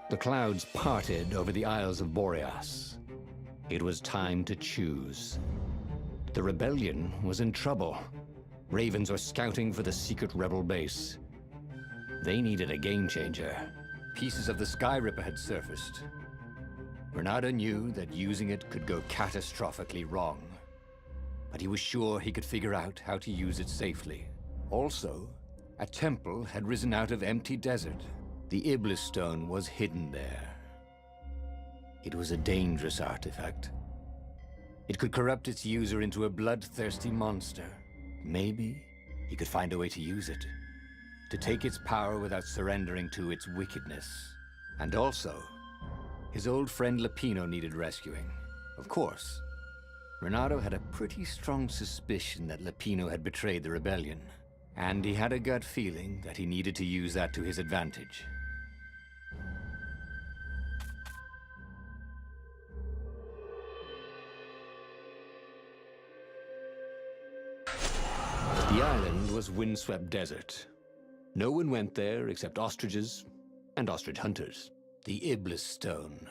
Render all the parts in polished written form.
The clouds parted over the Isles of Boreas. It was time to choose. The rebellion was in trouble. Ravens were scouting for the secret rebel base. They needed a game changer. Pieces of the Sky Ripper had surfaced. Reynardo knew that using it could go catastrophically wrong, but he was sure he could figure out how to use it safely. Also, a temple had risen out of empty desert. The Iblis stone was hidden there. It was a dangerous artifact. It could corrupt its user into a bloodthirsty monster. Maybe he could find a way to use it, to take its power without surrendering to its wickedness. And also, his old friend Lupino needed rescuing. Of course, Reynardo had a pretty strong suspicion that Lupino had betrayed the rebellion, and he had a gut feeling that he needed to use that to his advantage. The island was windswept desert. No one went there except ostriches and ostrich hunters. The Iblis stone.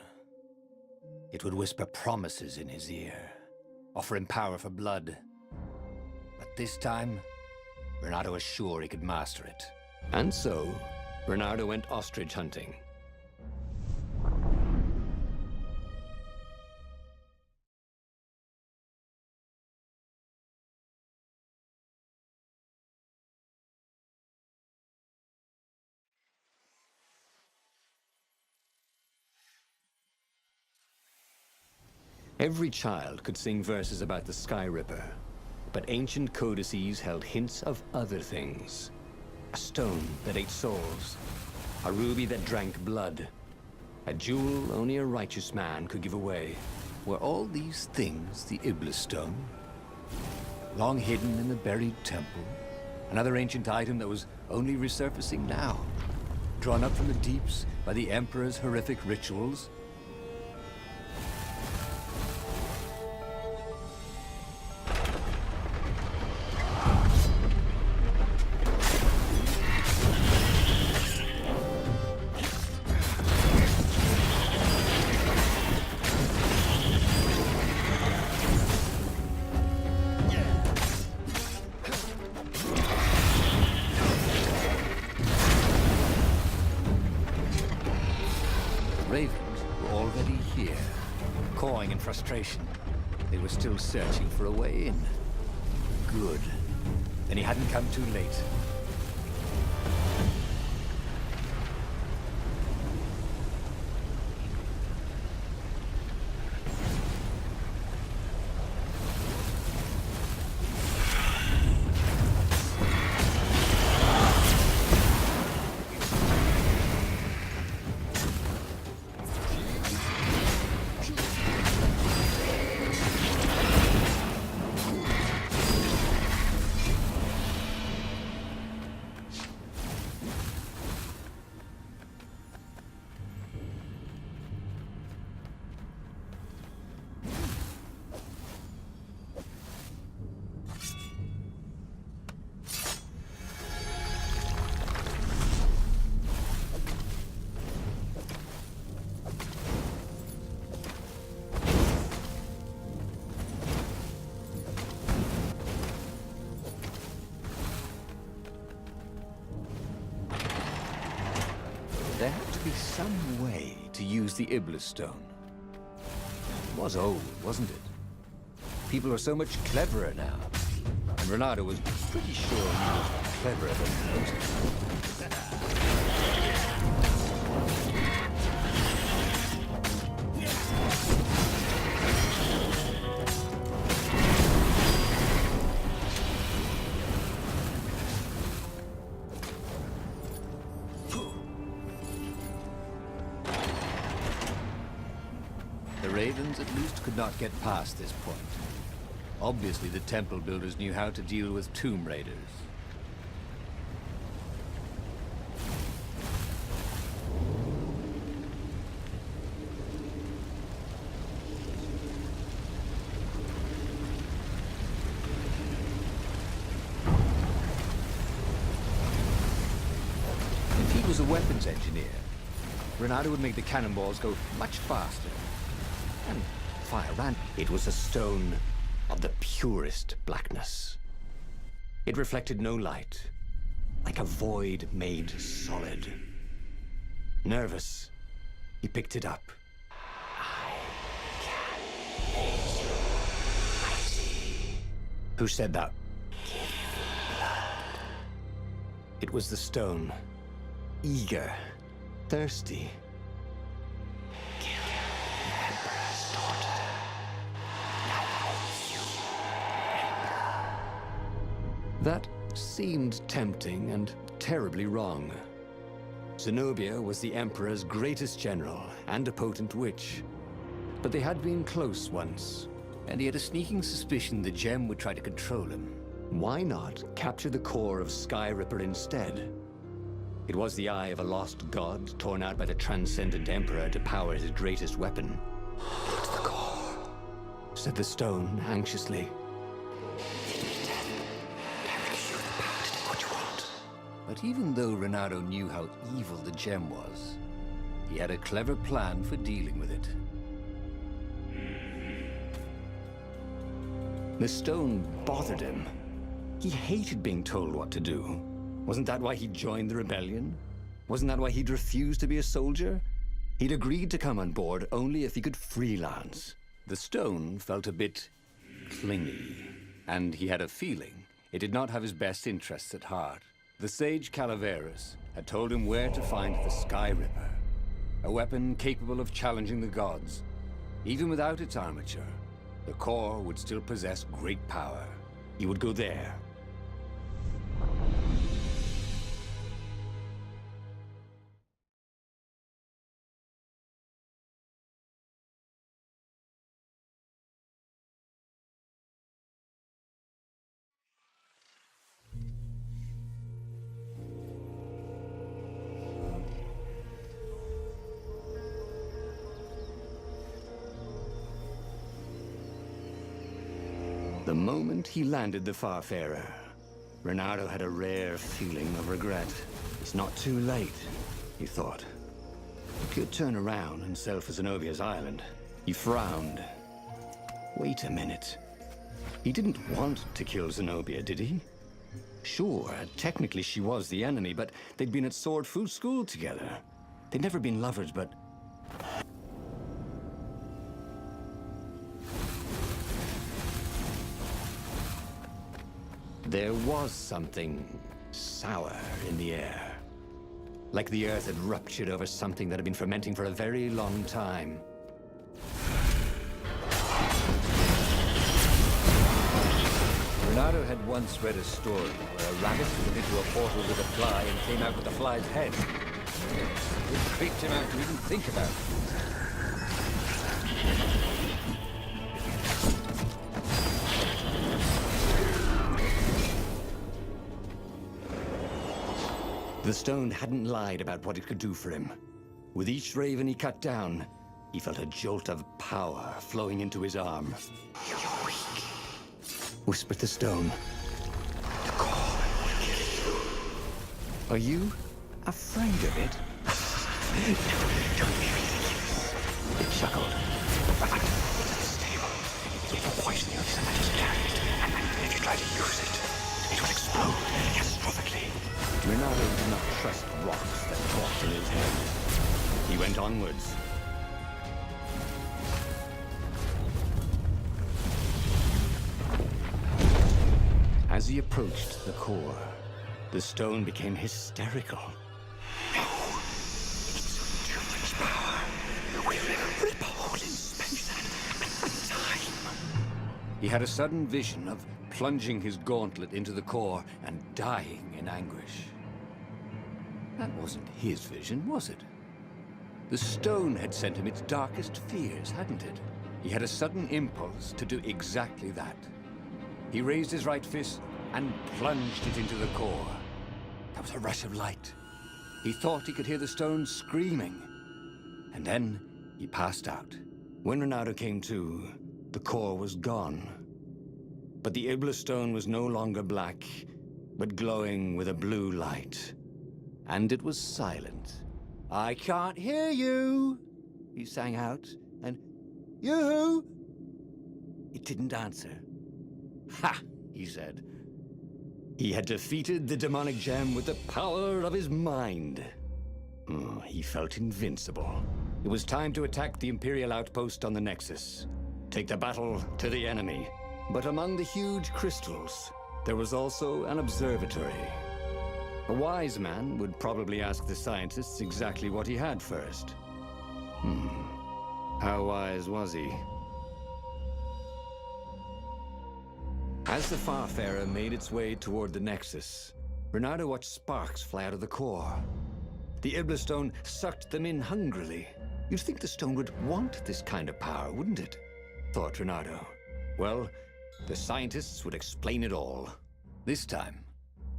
It would whisper promises in his ear, offer him power for blood. But this time, Reynardo was sure he could master it. And so, Reynardo went ostrich hunting. Every child could sing verses about the Sky Ripper, but ancient codices held hints of other things. A stone that ate souls, a ruby that drank blood, a jewel only a righteous man could give away. Were all these things the Iblis stone? Long hidden in the buried temple? Another ancient item that was only resurfacing now? Drawn up from the deeps by the Emperor's horrific rituals? Ravens were already here, cawing in frustration. They were still searching for a way in. Good. Then he hadn't come too late. There had to be some way to use the Iblis stone. It was old, wasn't it? People are so much cleverer now. And Reynardo was pretty sure he was cleverer than most. The Ravens at least could not get past this point. Obviously, the temple builders knew how to deal with tomb raiders. If he was a weapons engineer, Reynardo would make the cannonballs go much faster. And fire ran. It was a stone of the purest blackness. It reflected no light, like a void made solid. Nervous, he picked it up. I can make you mighty. Who said that? Give me blood. It was the stone, eager, thirsty. Kill the Emperor's daughter. That seemed tempting and terribly wrong. Zenobia was the Emperor's greatest general and a potent witch. But they had been close once, and he had a sneaking suspicion the gem would try to control him. Why not capture the core of Sky Ripper instead? It was the eye of a lost god torn out by the transcendent Emperor to power his greatest weapon. "It's the core," said the stone anxiously. But even though Reynardo knew how evil the gem was, he had a clever plan for dealing with it. The stone bothered him. He hated being told what to do. Wasn't that why he joined the rebellion? Wasn't that why he'd refused to be a soldier? He'd agreed to come on board only if he could freelance. The stone felt a bit clingy, and he had a feeling it did not have his best interests at heart. The sage Calaveras had told him where to find the Sky Ripper, a weapon capable of challenging the gods. Even without its armature, the core would still possess great power. He would go there. The moment he landed the Farfarer, Reynardo had a rare feeling of regret. It's not too late, he thought. He could turn around and sail for Zenobia's island. He frowned. Wait a minute. He didn't want to kill Zenobia, did he? Sure, technically she was the enemy, but they'd been at Sword Fu school together. They'd never been lovers, but... There was something sour in the air. Like the earth had ruptured over something that had been fermenting for a very long time. Reynardo had once read a story where a rabbit went into a portal with a fly and came out with the fly's head. It creeped him out to even think about it. The stone hadn't lied about what it could do for him. With each raven he cut down, he felt a jolt of power flowing into his arm. "You're weak," whispered the stone. "The core will kill you." "Are you afraid of it?" Don't be ridiculous. It chuckled. "It's stable. It will poison you if somebody just carry it. And if you try to use it, it will explode catastrophically." Reynardo did not trust rocks that talked in his head. He went onwards. As he approached the core, the stone became hysterical. "No! It's too much power. We'll rip a hole in space and time." He had a sudden vision of plunging his gauntlet into the core and dying in anguish. That wasn't his vision, was it? The stone had sent him its darkest fears, hadn't it? He had a sudden impulse to do exactly that. He raised his right fist and plunged it into the core. There was a rush of light. He thought he could hear the stone screaming. And then he passed out. When Reynardo came to, the core was gone. But the Iblis stone was no longer black, but glowing with a blue light. And it was silent. I can't hear you, he sang out, and you? It didn't answer. Ha, he said. He had defeated the demonic gem with the power of his mind. He felt invincible. It was time to attack the Imperial outpost on the Nexus. Take the battle to the enemy. But among the huge crystals, there was also an observatory. A wise man would probably ask the scientists exactly what he had first. How wise was he? As the Farfarer made its way toward the Nexus, Reynardo watched sparks fly out of the core. The Iblis stone sucked them in hungrily. You'd think the stone would want this kind of power, wouldn't it? Thought Reynardo. Well, the scientists would explain it all. This time,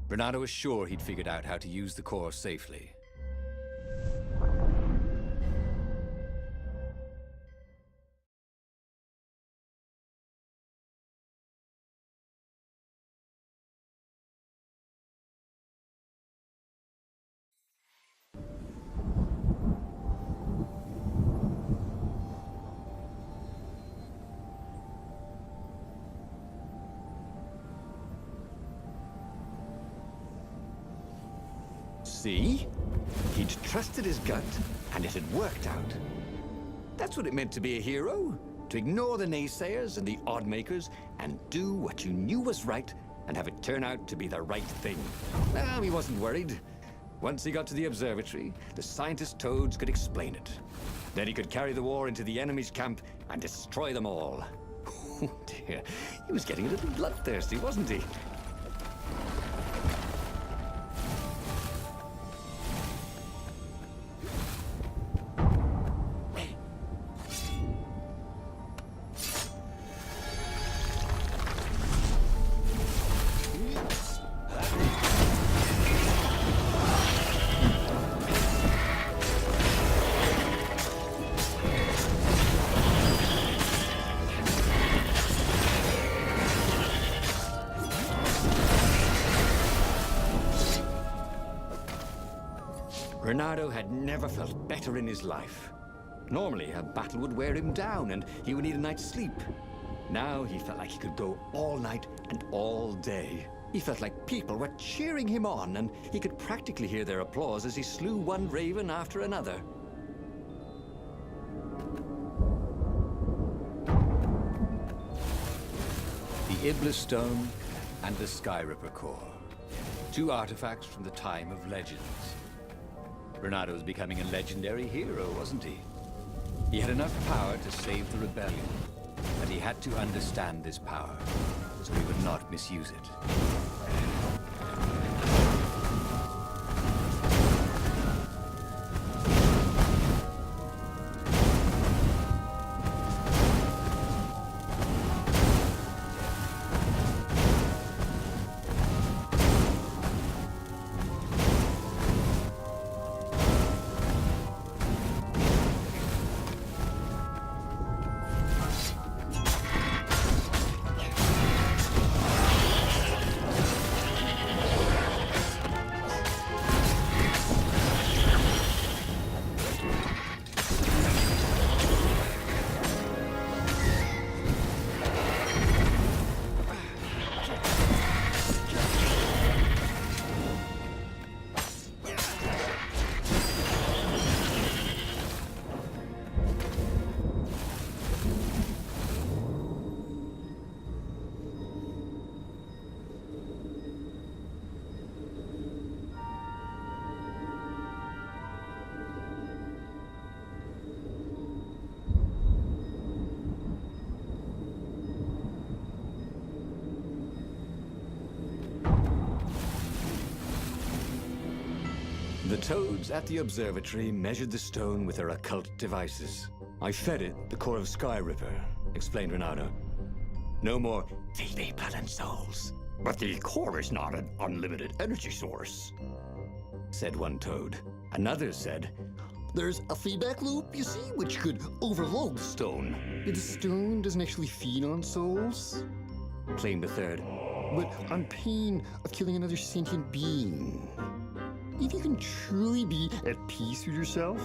Reynardo was sure he'd figured out how to use the core safely. See? He'd trusted his gut, and it had worked out. That's what it meant to be a hero. To ignore the naysayers and the odd-makers, and do what you knew was right, and have it turn out to be the right thing. Well, he wasn't worried. Once he got to the observatory, the scientist toads could explain it. Then he could carry the war into the enemy's camp and destroy them all. Oh dear, he was getting a little bloodthirsty, wasn't he? Reynardo had never felt better in his life. Normally, a battle would wear him down and he would need a night's sleep. Now he felt like he could go all night and all day. He felt like people were cheering him on, and he could practically hear their applause as he slew one raven after another. The Iblis Stone and the Skyripper Core. Two artifacts from the time of legends. Reynardo was becoming a legendary hero, wasn't he? He had enough power to save the rebellion, but he had to understand this power, so he would not misuse it. The toads at the observatory measured the stone with their occult devices. I fed it the core of Skyripper, explained Reynardo. No more feed blood and souls. But the core is not an unlimited energy source, said one toad. Another said, there's a feedback loop, you see, which could overload the stone. The stone doesn't actually feed on souls, claimed a third, but on pain of killing another sentient being. If you can truly be at peace with yourself,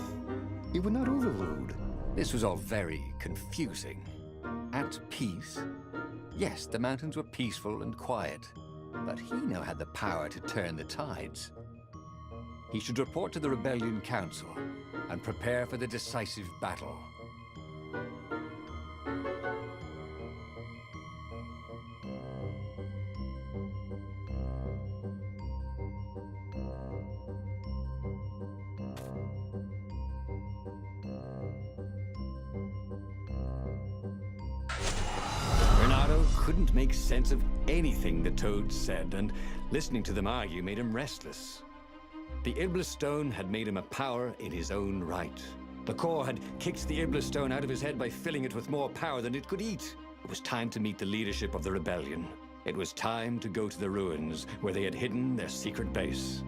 it would not overload. This was all very confusing. At peace? Yes, the mountains were peaceful and quiet, but he now had the power to turn the tides. He should report to the Rebellion Council and prepare for the decisive battle. Reynardo couldn't make sense of anything the toads said, and listening to them argue made him restless. The Iblis Stone had made him a power in his own right. The core had kicked the Iblis Stone out of his head by filling it with more power than it could eat. It was time to meet the leadership of the rebellion. It was time to go to the ruins where they had hidden their secret base.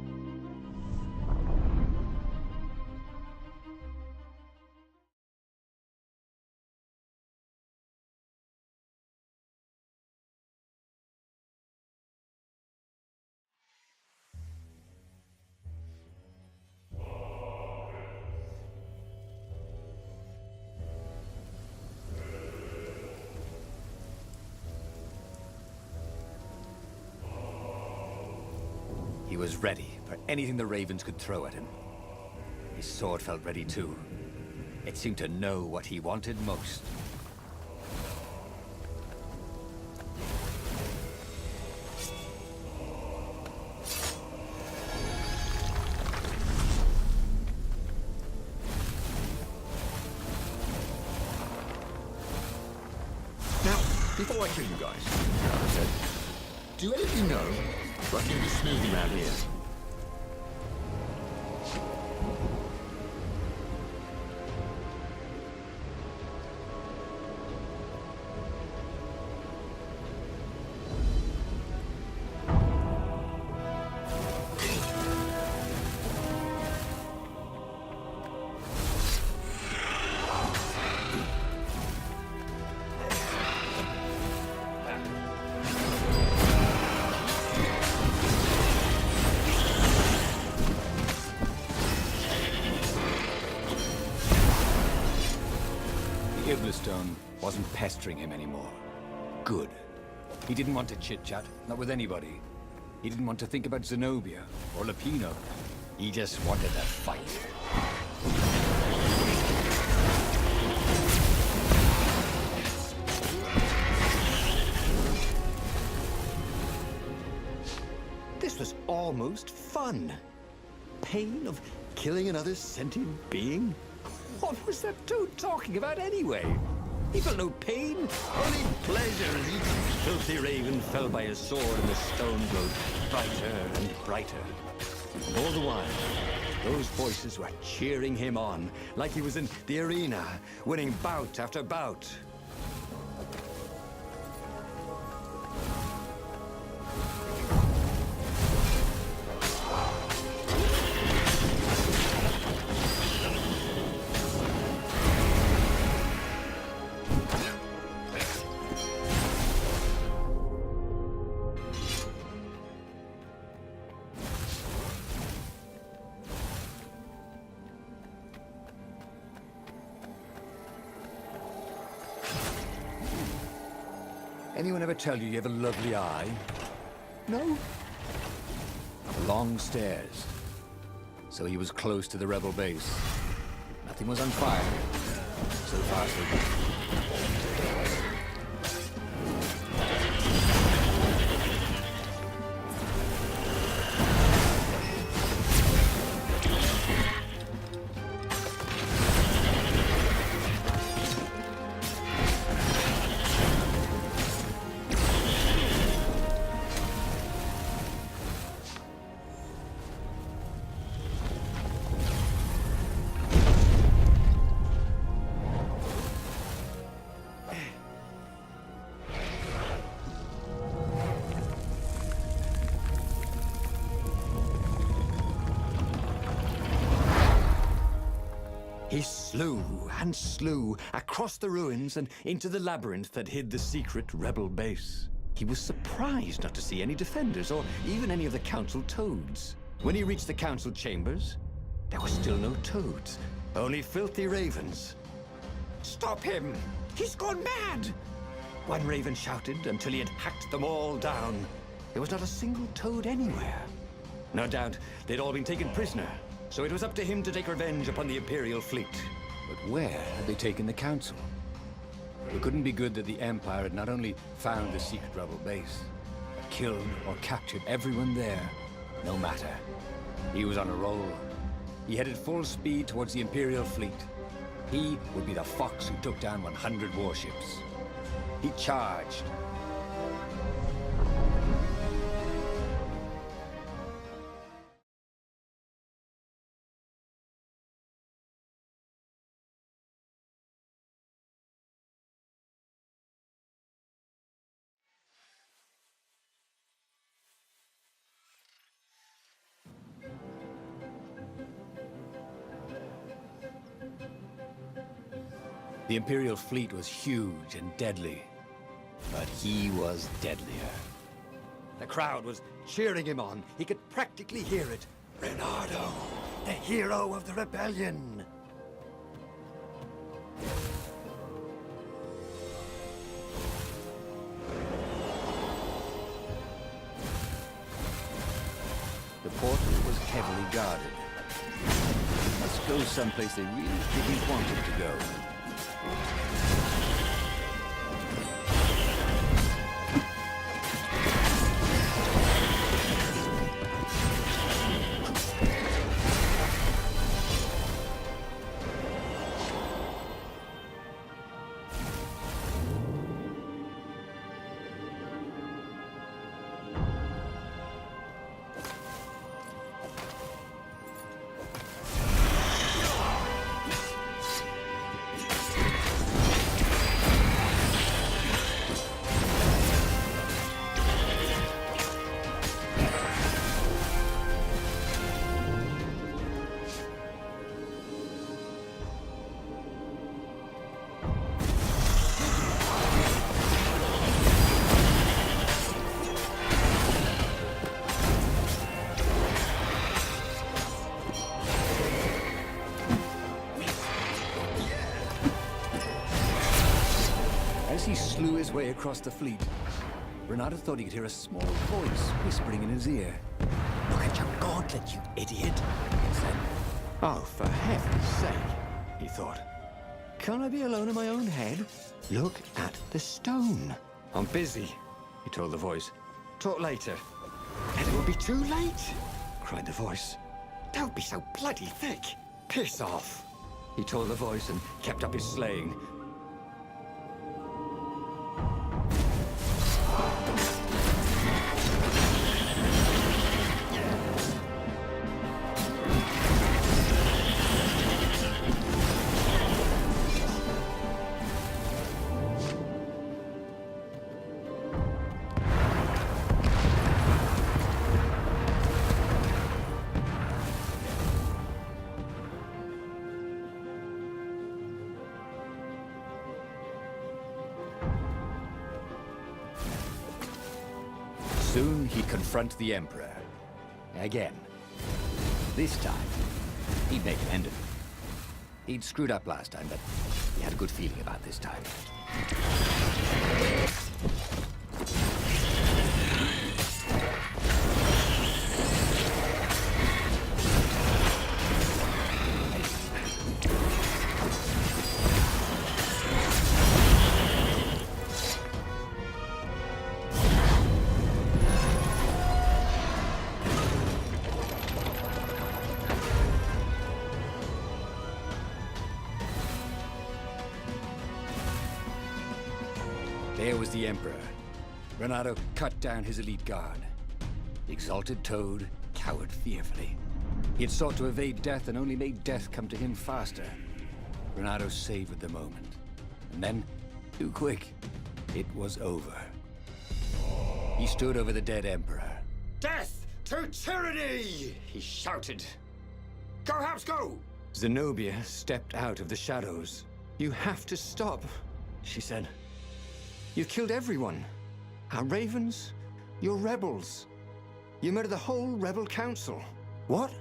He was ready for anything the ravens could throw at him. His sword felt ready too. It seemed to know what he wanted most. Now, before I kill you guys, I said, do any of you know where I can get a smoothie around here? The Iblis Stone wasn't pestering him anymore. Good. He didn't want to chit-chat, not with anybody. He didn't want to think about Zenobia or Lapino. He just wanted to fight. This was almost fun. Pain of killing another sentient being? What was that toad talking about anyway? He felt no pain, only pleasure as each filthy raven fell by his sword and the stone glowed brighter and brighter. And all the while, those voices were cheering him on, like he was in the arena, winning bout after bout. Anyone ever tell you have a lovely eye? No? Long stairs. So he was close to the rebel base. Nothing was on fire. So far, so good. He slew and slew across the ruins and into the labyrinth that hid the secret rebel base. He was surprised not to see any defenders or even any of the council toads. When he reached the council chambers, there were still no toads, only filthy ravens. "Stop him! He's gone mad!" one raven shouted until he had hacked them all down. There was not a single toad anywhere. No doubt they'd all been taken prisoner, so it was up to him to take revenge upon the Imperial fleet. But where had they taken the council? It couldn't be good that the Empire had not only found the secret rebel base, but killed or captured everyone there. No matter. He was on a roll. He headed full speed towards the Imperial fleet. He would be the fox who took down 100 warships. He charged. The Imperial fleet was huge and deadly, but he was deadlier. The crowd was cheering him on. He could practically hear it. "Reynardo, the hero of the rebellion!" The portal was heavily guarded. Let's go someplace they really didn't want him to go. As he slew his way across the fleet, Reynardo thought he could hear a small voice whispering in his ear. "Look at your gauntlet, you idiot," it said. "Oh, for heaven's sake," he thought. "Can't I be alone in my own head? Look at the stone." "I'm busy," he told the voice. "Talk later." "And it will be too late," cried the voice. "Don't be so bloody thick. Piss off," he told the voice and kept up his slaying. Soon he'd confront the Emperor. Again. This time, he'd make an end of it. He'd screwed up last time, but he had a good feeling about this time. There was the Emperor. Reynardo cut down his elite guard. The exalted Toad cowered fearfully. He had sought to evade death and only made death come to him faster. Reynardo savored the moment. And then, too quick, it was over. He stood over the dead Emperor. "Death to tyranny!" he shouted. "Go, House, go!" Zenobia stepped out of the shadows. "You have to stop," she said. "You've killed everyone. Our ravens, your rebels. You murdered the whole rebel council." What?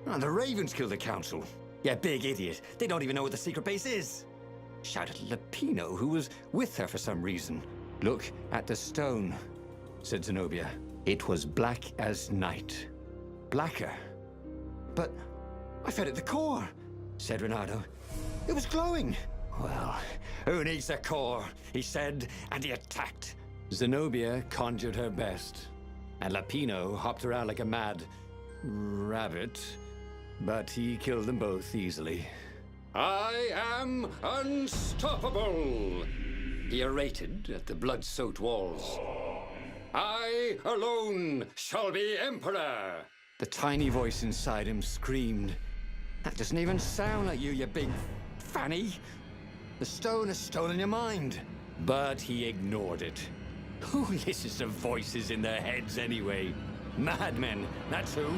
Oh, the Ravens killed the council. Yeah, big idiot. They don't even know what the secret base is. Shouted Lapino, who was with her for some reason. Look at the stone, said Zenobia. It was black as night. Blacker. But I fed it the core, said Reynardo. It was glowing. Well, who needs a core? He said, and he attacked. Zenobia conjured her best, and Lapino hopped around like a mad rabbit, but he killed them both easily. I am unstoppable, he orated at the blood-soaked walls. I alone shall be emperor. The tiny voice inside him screamed, that doesn't even sound like you big fanny. The stone has stolen your mind. But he ignored it. Who listens to voices in their heads anyway? Madmen, that's who.